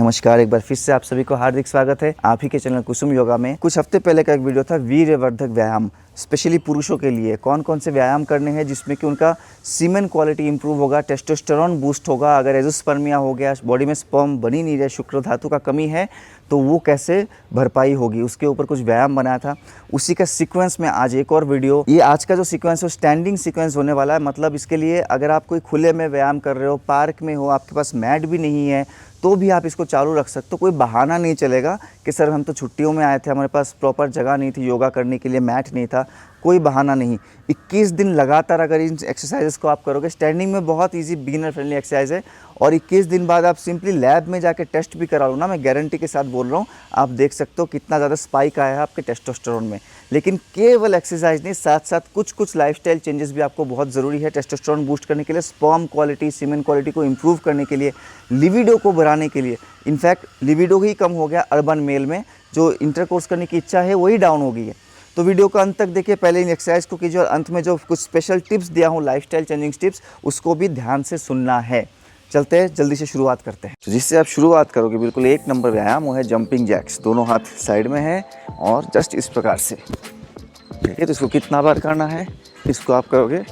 नमस्कार, एक बार फिर से आप सभी को हार्दिक स्वागत है आप ही के चैनल कुसुम योगा में। कुछ हफ्ते पहले का एक वीडियो था वीर्यवर्धक व्यायाम, स्पेशली पुरुषों के लिए कौन कौन से व्यायाम करने हैं जिसमें कि उनका सीमेन क्वालिटी इंप्रूव होगा, टेस्टोस्टेरोन बूस्ट होगा। अगर एजोस्पर्मिया हो गया, बॉडी में स्पर्म बनी नहीं रहे, शुक्र धातु का कमी है, तो वो कैसे भरपाई होगी, उसके ऊपर कुछ व्यायाम बनाया था। उसी का सीक्वेंस में आज एक और वीडियो, ये आज का जो सीक्वेंस है स्टैंडिंग सीक्वेंस होने वाला है। मतलब इसके लिए अगर आप कोई खुले में व्यायाम कर रहे हो, पार्क में हो, आपके पास मैट भी नहीं है, तो भी आप इसको चालू रख सकते हो। कोई बहाना नहीं चलेगा कि सर हम तो छुट्टियों में आए थे, हमारे पास प्रॉपर जगह नहीं थी, योगा करने के लिए मैट नहीं था। कोई बहाना नहीं। 21 दिन लगातार अगर इन एक्सरसाइजेस को आप करोगे, स्टैंडिंग में बहुत इजी बिगिनर फ्रेंडली एक्सरसाइज है, और 21 दिन बाद आप सिंपली लैब में जाके टेस्ट भी करा लो ना, मैं गारंटी के साथ बोल रहा हूँ, आप देख सकते हो कितना ज़्यादा स्पाइक आया है आपके टेस्टोस्टेरोन में। लेकिन केवल एक्सरसाइज नहीं, साथ साथ कुछ लाइफस्टाइल चेंजेस भी आपको बहुत ज़रूरी है टेस्टोस्टेरोन बूस्ट करने के लिए, स्पर्म क्वालिटी, सीमेन क्वालिटी को इम्प्रूव करने के लिए, लिविडो को बढ़ाने के लिए। इनफैक्ट लिविडो ही कम हो गया अर्बन मेल में, जो इंटरकोर्स करने की इच्छा है वही डाउन हो गई है। तो वीडियो को अंत तक देखिए, पहले इन एक्सरसाइज को कीजिए और अंत में जो कुछ स्पेशल टिप्स दिया हूँ, लाइफस्टाइल चेंजिंग टिप्स, उसको भी ध्यान से सुनना है। चलते हैं, जल्दी से शुरुआत करते हैं। तो जिससे आप शुरुआत करोगे बिल्कुल 1 नंबर व्यायाम, वो है जंपिंग जैक्स। दोनों हाथ साइड में है और जस्ट इस प्रकार से, ठीक है। तो इसको कितना बार करना है, इसको आप करोगे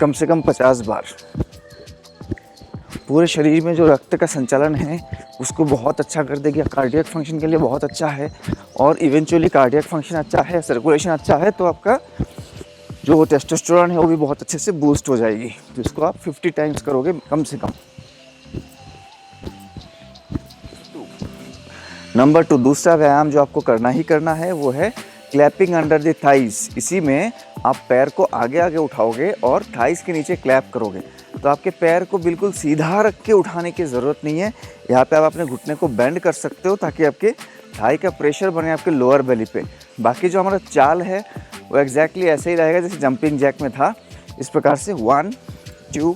कम से कम 50 बार। पूरे शरीर में जो रक्त का संचालन है उसको बहुत अच्छा कर देगी, कार्डियक फंक्शन के लिए बहुत अच्छा है, और इवेंचुअली कार्डियक फंक्शन अच्छा है, सर्कुलेशन अच्छा है, तो आपका जो टेस्टोस्टेरोन है वो भी बहुत अच्छे से बूस्ट हो जाएगी। तो इसको आप 50 टाइम्स करोगे कम से कम। नंबर 2, दूसरा व्यायाम जो आपको करना ही करना है वो है क्लैपिंग अंडर द थाइस। इसी में आप पैर को आगे आगे उठाओगे और थाइस के नीचे क्लैप करोगे। तो आपके पैर को बिल्कुल सीधा रख के उठाने की ज़रूरत नहीं है। यहाँ पे आप अपने घुटने को बेंड कर सकते हो ताकि आपके थाई का प्रेशर बने आपके लोअर बेली पे। बाकी जो हमारा चाल है वो एग्जैक्टली ऐसे ही रहेगा जैसे जंपिंग जैक में था। इस प्रकार से 1 2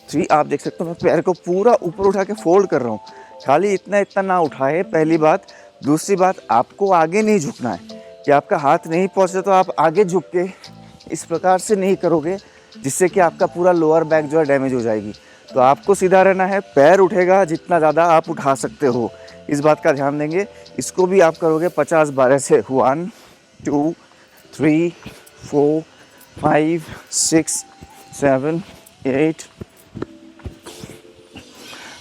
3 आप देख सकते हो, मैं पैर को पूरा ऊपर उठा के फोल्ड कर रहा हूँ। खाली इतना ना उठाए, पहली बात। दूसरी बात, आपको आगे नहीं झुकना है कि आपका हाथ नहीं पहुँचे तो आप आगे झुक के इस प्रकार से नहीं करोगे, जिससे कि आपका पूरा लोअर बैक जो है डैमेज हो जाएगी। तो आपको सीधा रहना है, पैर उठेगा जितना ज़्यादा आप उठा सकते हो, इस बात का ध्यान देंगे। इसको भी आप करोगे 50 बार ऐसे, 1 2 3 4 5 6 7 8।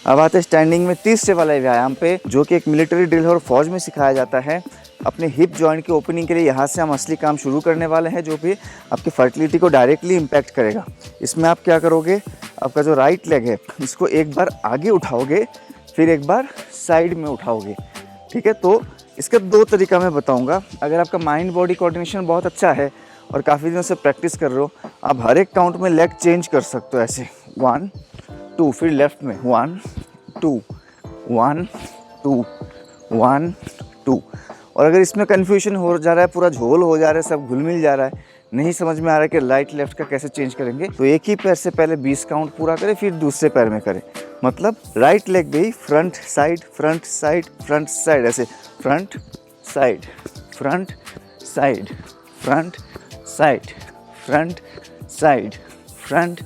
अब आते हैं स्टैंडिंग में तीसरे वाले व्यायाम पे, जो कि एक मिलिट्री ड्रिल है और फौज में सिखाया जाता है। अपने हिप जॉइंट की ओपनिंग के लिए यहाँ से हम असली काम शुरू करने वाले हैं, जो भी आपकी फर्टिलिटी को डायरेक्टली इम्पैक्ट करेगा। इसमें आप क्या करोगे, आपका जो राइट लेग है इसको एक बार आगे उठाओगे, फिर एक बार साइड में उठाओगे, ठीक है। तो इसका 2 तरीका मैं बताऊँगा। अगर आपका माइंड बॉडी कोऑर्डिनेशन बहुत अच्छा है और काफ़ी दिनों से प्रैक्टिस कर रहे हो, आप हर एक काउंट में लेग चेंज कर सकते हो ऐसे, 1 2, फिर लेफ्ट में 1 2 1 2 1 2। और अगर इसमें कन्फ्यूजन हो जा रहा है, पूरा झोल हो जा रहा है, सब घुल मिल जा रहा है, नहीं समझ में आ रहा है कि राइट लेफ्ट का कैसे चेंज करेंगे, तो एक ही पैर से पहले 20 काउंट पूरा करें, फिर दूसरे पैर में करें। मतलब राइट लेग भी front side front side front side, ऐसे front side front side front side front side front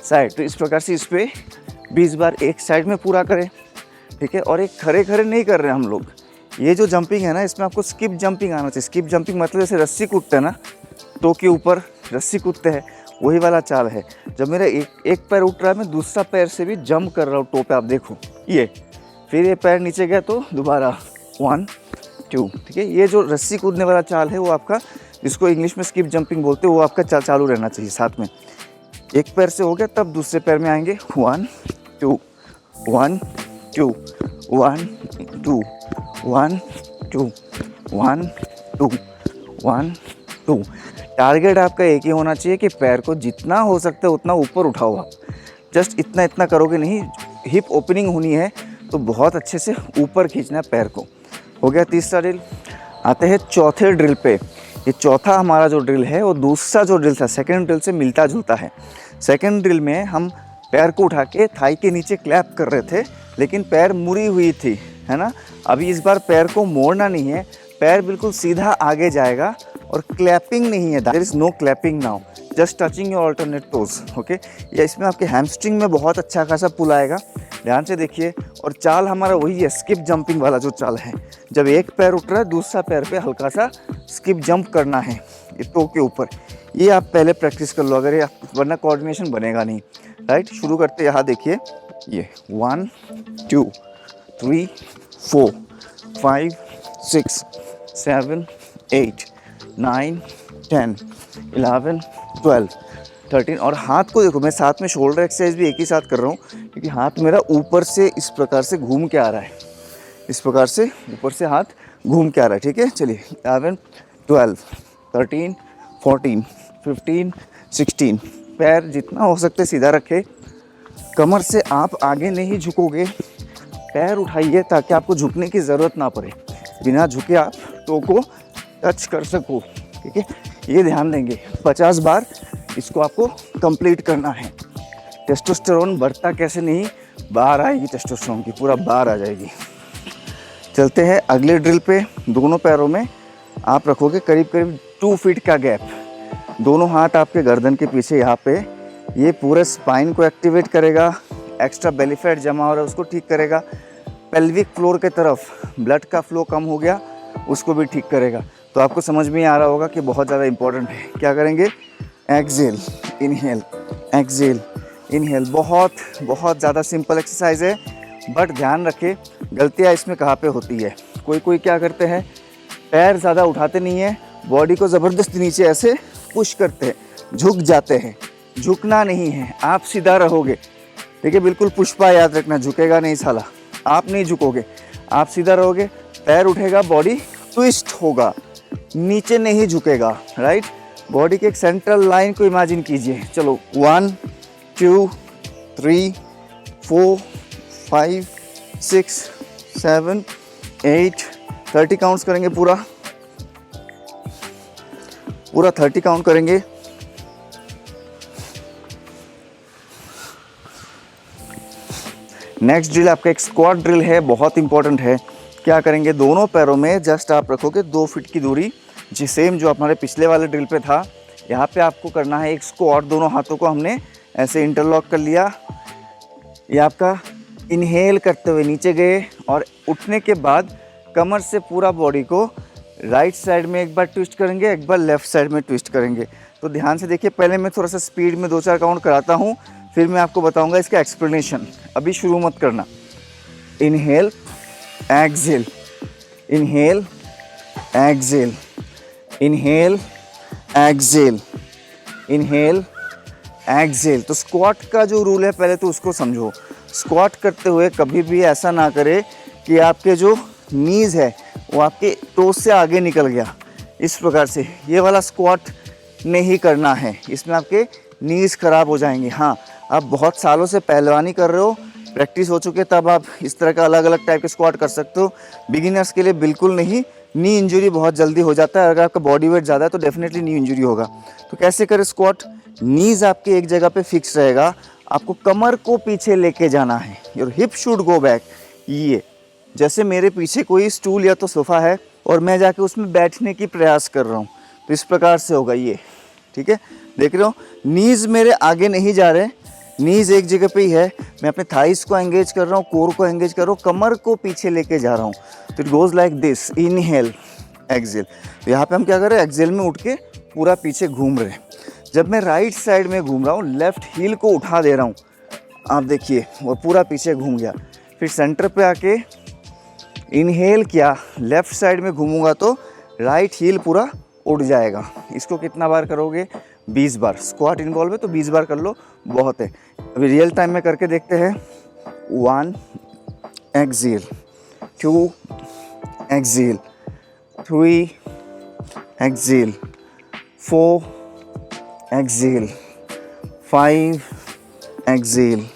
side. तो इस प्रकार से इस पर 20 बार एक साइड में पूरा करें, ठीक है। और एक खड़े खड़े नहीं कर रहे हैं हम लोग। ये जो जंपिंग है ना, इसमें आपको स्किप जंपिंग आना चाहिए। स्किप जंपिंग मतलब जैसे रस्सी कूदते हैं ना, टो के ऊपर रस्सी कूदते हैं, वही वाला चाल है। जब मेरा एक पैर उठ रहा है, मैं दूसरा पैर से भी जंप कर रहा हूँ टो पे, आप देखो ये। फिर ये पैर नीचे गया तो दोबारा 1 2, ठीक है। ये जो रस्सी कूदने वाला चाल है वो आपका, जिसको इंग्लिश में स्किप जंपिंग बोलते हैं, वो आपका चालू रहना चाहिए साथ में। एक पैर से हो गया तब दूसरे पैर में आएंगे, 1 2 1 2 1 2 1 2 1 2 1 2। टारगेट आपका एक ही होना चाहिए कि पैर को जितना हो सकता है उतना ऊपर उठाओ आप। जस्ट इतना करोगे नहीं, हिप ओपनिंग होनी है तो बहुत अच्छे से ऊपर खींचना है पैर को। हो गया तीसरा ड्रिल। आते हैं चौथे ड्रिल पे। ये चौथा हमारा जो ड्रिल है वो दूसरा जो ड्रिल था सेकंड ड्रिल से मिलता जुलता है। सेकंड ड्रिल में हम पैर को उठा के थाई के नीचे क्लैप कर रहे थे, लेकिन पैर मुड़ी हुई थी, है ना। अभी इस बार पैर को मोड़ना नहीं है, पैर बिल्कुल सीधा आगे जाएगा और क्लैपिंग नहीं है। There is no clapping now, just touching your alternate toes, okay. या इसमें आपके हैमस्ट्रिंग में बहुत अच्छा खासा पुल आएगा। ध्यान से देखिए। और चाल हमारा वही है, स्किप जंपिंग वाला जो चाल है। जब एक पैर उठ रहा है, दूसरा पैर पे हल्का सा स्किप जंप करना है ये टो के ऊपर। ये आप पहले प्रैक्टिस कर लो, अगर ये वरना कोऑर्डिनेशन बनेगा नहीं। राइट, शुरू करते यहाँ देखिए, ये 1 2 3 4 5 6 7 8 9 10 11 12 13। और हाथ को देखो, मैं साथ में शोल्डर एक्सरसाइज भी एक ही साथ कर रहा हूँ, क्योंकि हाथ मेरा ऊपर से इस प्रकार से घूम के आ रहा है, इस प्रकार से ऊपर से हाथ घूम के आ रहा है। ठीक है, चलिए 11 12 13 14 15 16। पैर जितना हो सकते सीधा रखे, कमर से आप आगे नहीं झुकोगे, पैर उठाइए ताकि आपको झुकने की ज़रूरत ना पड़े, बिना झुके आप टो को टच कर सको। ठीक है, ये ध्यान देंगे। 50 बार इसको आपको कंप्लीट करना है। टेस्टोस्टेरोन बढ़ता कैसे नहीं, बाहर आएगी टेस्टोस्टेरोन की, पूरा बाहर आ जाएगी। चलते हैं अगले ड्रिल पे। दोनों पैरों में आप रखोगे करीब करीब 2 फीट का गैप। दोनों हाथ आपके गर्दन के पीछे यहाँ पे, ये पूरे स्पाइन को एक्टिवेट करेगा, एक्स्ट्रा बेली फैट जमा हो रहा है उसको ठीक करेगा, पेल्विक फ्लोर के तरफ ब्लड का फ्लो कम हो गया उसको भी ठीक करेगा। तो आपको समझ में आ रहा होगा कि बहुत ज़्यादा इंपॉर्टेंट है। क्या करेंगे, एक्सेल इनहेल, एक्सेल इनहेल। बहुत बहुत ज़्यादा सिंपल एक्सरसाइज है, बट ध्यान रखें गलतियाँ इसमें कहाँ पे होती है। कोई क्या करते हैं, पैर ज़्यादा उठाते नहीं है, बॉडी को ज़बरदस्ती नीचे ऐसे पुश करते हैं, झुक जाते हैं। झुकना नहीं है, आप सीधा रहोगे। ठीक है, बिल्कुल पुष्पा याद रखना, झुकेगा नहीं साला, आप नहीं झुकोगे, आप सीधा रहोगे, पैर उठेगा, बॉडी ट्विस्ट होगा, नीचे नहीं झुकेगा। राइट, बॉडी के एक सेंट्रल लाइन को इमेजिन कीजिए। चलो 1 2 3 4 5 6 7 8 30 काउंट्स करेंगे, पूरा 30 काउंट करेंगे। नेक्स्ट ड्रिल आपका एक स्क्वाट ड्रिल है, बहुत इंपॉर्टेंट है। क्या करेंगे, दोनों पैरों में जस्ट आप रखोगे 2 फीट की दूरी, जी सेम जो हमारे पिछले वाले ड्रिल पे था। यहाँ पे आपको करना है एक स्क्वाट। दोनों हाथों को हमने ऐसे इंटरलॉक कर लिया। ये आपका इनहेल करते हुए नीचे गए, और उठने के बाद कमर से पूरा बॉडी को राइट साइड में एक बार ट्विस्ट करेंगे, एक बार लेफ़्ट साइड में ट्विस्ट करेंगे। तो ध्यान से देखिए, पहले मैं थोड़ा सा स्पीड में 2-4 काउंट कराता हूँ, फिर मैं आपको बताऊंगा इसका एक्सप्लेनेशन। अभी शुरू मत करना। Inhale exhale, inhale exhale, inhale exhale, inhale Excel. तो स्क्वाट का जो रूल है पहले तो उसको समझो। स्क्वाट करते हुए कभी भी ऐसा ना करे कि आपके जो नीज़ है वो आपके टोस से आगे निकल गया, इस प्रकार से। ये वाला स्क्वाट नहीं करना है, इसमें आपके नीज़ ख़राब हो जाएंगे। हाँ, आप बहुत सालों से पहलवानी कर रहे हो, प्रैक्टिस हो चुके, तब आप इस तरह का अलग अलग टाइप के स्क्वाट कर सकते हो। बिगिनर्स के लिए बिल्कुल नहीं, नी इंजरी बहुत जल्दी हो जाता है। अगर आपका बॉडी वेट ज़्यादा है तो डेफिनेटली नी इंजरी होगा। तो कैसे करें स्क्वाट, नीज़ आपके एक जगह पे फिक्स रहेगा, आपको कमर को पीछे लेके जाना है। Your hip should go back. ये जैसे मेरे पीछे कोई स्टूल या तो सोफ़ा है और मैं जाके उसमें बैठने की प्रयास कर रहा हूँ, तो इस प्रकार से होगा ये। ठीक है, देख रहे हो, नीज़ मेरे आगे नहीं जा रहे, नीज़ एक जगह पे ही है। मैं अपने थाइस को एंगेज कर रहा हूँ, कोर को एंगेज कर रहा हूँ, कमर को पीछे लेके जा रहा हूँ। तो it goes like this, inhale exhale. तो यहाँ पे हम क्या कर रहे हैं, एक्सेल में उठ के पूरा पीछे घूम रहे हैं। जब मैं राइट साइड में घूम रहा हूँ, लेफ़्ट हील को उठा दे रहा हूँ, आप देखिए, और पूरा पीछे घूम गया। फिर सेंटर पे आके इनहेल किया, लेफ़्ट साइड में घूमूंगा तो राइट हील पूरा उड़ जाएगा। इसको कितना बार करोगे, 20 बार। स्क्वाट इन्वॉल्व है तो 20 बार कर लो, बहुत है। अभी रियल टाइम में करके देखते हैं। 1 exhale, 2 exhale, 3 exhale, 4 exhale, 5 exhale,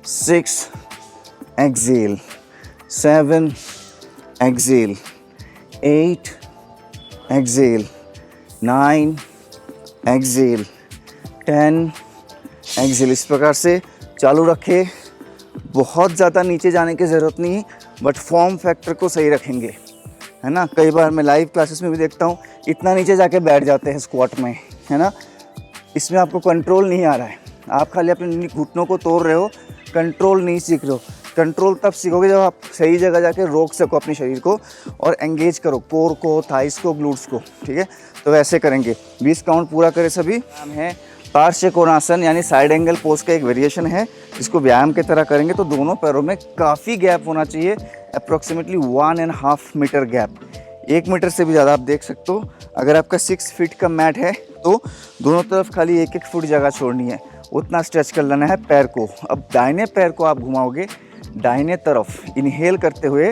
6 exhale, 7 exhale, 8 exhale, 9 exhale, 10 exhale. इस प्रकार से चालू रखें। बहुत ज़्यादा नीचे जाने की ज़रूरत नहीं, बट फॉर्म फैक्टर को सही रखेंगे, है ना। कई बार मैं लाइव क्लासेस में भी देखता हूँ, इतना नीचे जाके बैठ जाते हैं स्क्वाट में, है ना। इसमें आपको कंट्रोल नहीं आ रहा है, आप खाली अपने घुटनों को तोड़ रहे हो, कंट्रोल नहीं सीख रहे हो। कंट्रोल तब सीखोगे जब आप सही जगह जाके रोक सको अपने शरीर को और एंगेज करो कोर को, थाइस को, ग्लूट्स को, ठीक है। तो वैसे करेंगे, 20 काउंट पूरा करें सभी। नाम है पार्श्व कोणासन यानी साइड एंगल पोज का एक वेरिएशन है, जिसको व्यायाम की तरह करेंगे तो दोनों पैरों में काफ़ी गैप होना चाहिए, अप्रॉक्सीमेटली 1.5 मीटर गैप, 1 मीटर से भी ज़्यादा आप देख सकते हो। अगर आपका 6 फीट का मैट है तो दोनों तरफ खाली 1-1 फुट जगह छोड़नी है, उतना स्ट्रेच कर लेना है पैर को। अब दाहिने पैर को आप घुमाओगे दाहिने तरफ, इनहेल करते हुए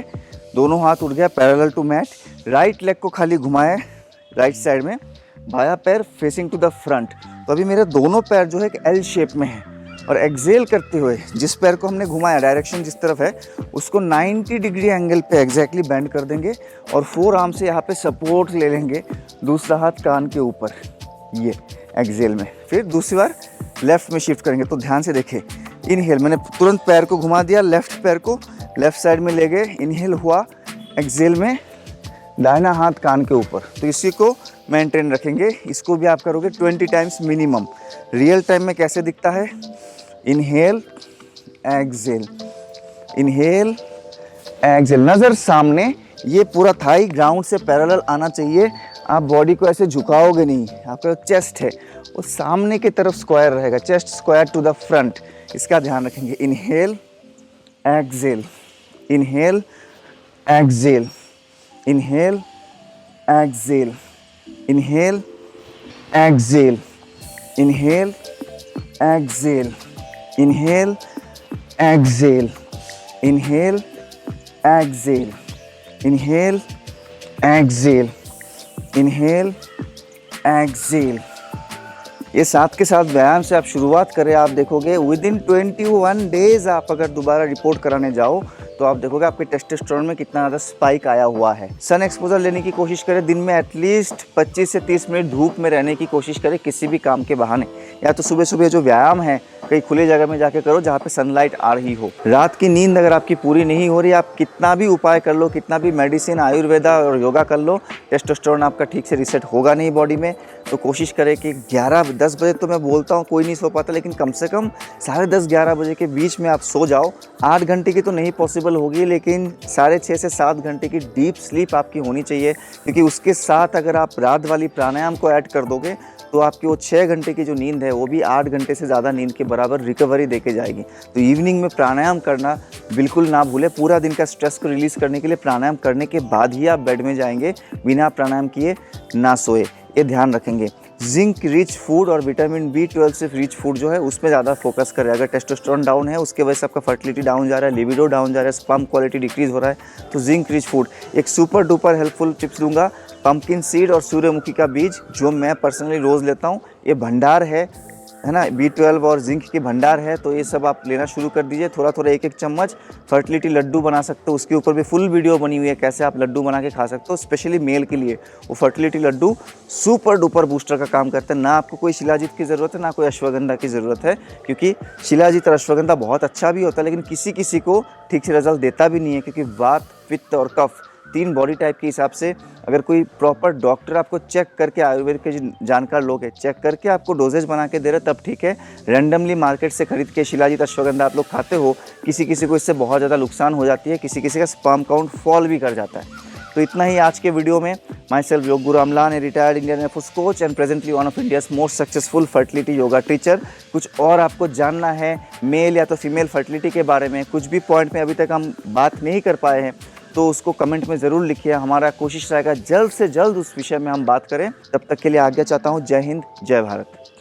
दोनों हाथ उठ गया parallel to mat, right leg को खाली घुमाए राइट साइड में, बायां पैर फेसिंग टू द फ्रंट। तो अभी मेरे दोनों पैर जो है एक एल शेप में है, और एक्सेल करते हुए जिस पैर को हमने घुमाया, डायरेक्शन जिस तरफ है उसको 90 डिग्री एंगल पे एग्जैक्टली बेंड कर देंगे और 4 आर्म से यहाँ पे सपोर्ट ले लेंगे, दूसरा हाथ कान के ऊपर, ये एक्सेल में। फिर दूसरी बार लेफ्ट में शिफ्ट करेंगे। तो ध्यान से देखें, इनहेल, मैंने तुरंत पैर को घुमा दिया, लेफ्ट पैर को लेफ्ट साइड में ले गए, इनहेल हुआ, एक्सेल में दाहिना हाथ कान के ऊपर। तो इसी को मेंटेन रखेंगे, इसको भी आप करोगे 20 टाइम्स मिनिमम। रियल टाइम में कैसे दिखता है, इनहेल एक्सेल, इनहेल एक्सेल, नज़र सामने, ये पूरा थाई ग्राउंड से पैरेलल आना चाहिए। आप बॉडी को ऐसे झुकाओगे नहीं, आपका चेस्ट है वो सामने की तरफ स्क्वायर रहेगा, chest square to the front, इसका ध्यान रखेंगे। Inhale exhale, inhale exhale, inhale exhale, inhale exhale, inhale exhale, inhale exhale, inhale exhale, inhale exhale, inhale exhale. ये साथ के साथ व्यायाम से आप शुरुआत करें, आप देखोगे विदिन 21 डेज आप अगर दोबारा रिपोर्ट कराने जाओ तो आप देखोगे आपके टेस्टोस्टेरोन में कितना ज़्यादा स्पाइक आया हुआ है। सन एक्सपोजर लेने की कोशिश करें, दिन में एटलीस्ट 25 से 30 मिनट धूप में रहने की कोशिश करें किसी भी काम के बहाने, या तो सुबह सुबह जो व्यायाम है कहीं खुली जगह में जाके करो जहाँ पे सनलाइट आ रही हो। रात की नींद अगर आपकी पूरी नहीं हो रही, आप कितना भी उपाय कर लो, कितना भी मेडिसिन, आयुर्वेदा और योगा कर लो, टेस्टोस्टेरोन आपका ठीक से रीसेट होगा नहीं बॉडी में। तो कोशिश करें कि 11-10 बजे, तो मैं बोलता हूँ कोई नहीं सो पाता, लेकिन कम से कम 10:30-11 बजे के बीच में आप सो जाओ। 8 घंटे की तो नहीं पॉसिबल होगी, लेकिन 6.5 से 7 घंटे की डीप स्लीप आपकी होनी चाहिए, क्योंकि उसके साथ अगर आप रात वाली प्राणायाम को ऐड कर दोगे तो आपकी वो 6 घंटे की जो नींद है वो भी 8 घंटे से ज़्यादा नींद के बराबर रिकवरी देके जाएगी। तो इवनिंग में प्राणायाम करना बिल्कुल ना भूलें। पूरा दिन का स्ट्रेस को रिलीज़ करने के लिए प्राणायाम करने के बाद ही आप बेड में जाएंगे, बिना प्राणायाम किए ना सोए, ये ध्यान रखेंगे। जिंक रिच फूड और विटामिन B12 से रिच फूड जो है उसमें ज़्यादा फोकस करें। अगर टेस्टोस्टेरोन डाउन है, उसके वजह से आपका फर्टिलिटी डाउन जा रहा है, लिबिडो डाउन जा रहा है, स्पर्म क्वालिटी डिक्रीज हो रहा है, तो जिंक रिच फूड। एक सुपर डुपर हेल्पफुल टिप्स दूंगा, पंपकिन सीड और सूर्यमुखी का बीज, जो मैं पर्सनली रोज़ लेता हूँ, ये भंडार है ना, B12 और जिंक के भंडार है। तो ये सब आप लेना शुरू कर दीजिए, थोड़ा थोड़ा 1-1 चम्मच। फर्टिलिटी लड्डू बना सकते हो, उसके ऊपर भी फुल वीडियो बनी हुई है कैसे आप लड्डू बना के खा सकते हो, स्पेशली मेल के लिए। वो fertility laddu super duper booster का काम करते हैं। ना आपको कोई शिलाजीत की ज़रूरत है, ना कोई अश्वगंधा की ज़रूरत है, क्योंकि शिलाजीत और अश्वगंधा बहुत अच्छा भी होता है, लेकिन किसी किसी को ठीक से रिजल्ट देता भी नहीं है, क्योंकि वात, पित्त और कफ 3 बॉडी टाइप के हिसाब से अगर कोई प्रॉपर डॉक्टर आपको चेक करके, आयुर्वेद के जानकार लोग हैं, चेक करके आपको डोजेज बना के दे रहे तब ठीक है। रैंडमली मार्केट से खरीद के शिलाजीत अश्वगंधा आप लोग खाते हो, किसी किसी को इससे बहुत ज़्यादा नुकसान हो जाती है, किसी किसी का स्पर्म काउंट फॉल भी कर जाता है। तो इतना ही आज के वीडियो में। My self yoga guru Amlan, a retired Indian air force coach and presently one of India's most successful fertility yoga teacher. कुछ और आपको जानना है मेल या तो फीमेल फर्टिलिटी के बारे में, कुछ भी पॉइंट में अभी तक हम बात नहीं कर पाए हैं, तो उसको कमेंट में ज़रूर लिखिए। हमारा कोशिश रहेगा जल्द से जल्द उस विषय में हम बात करें। तब तक के लिए आज्ञा चाहता हूँ। जय हिंद, जय भारत।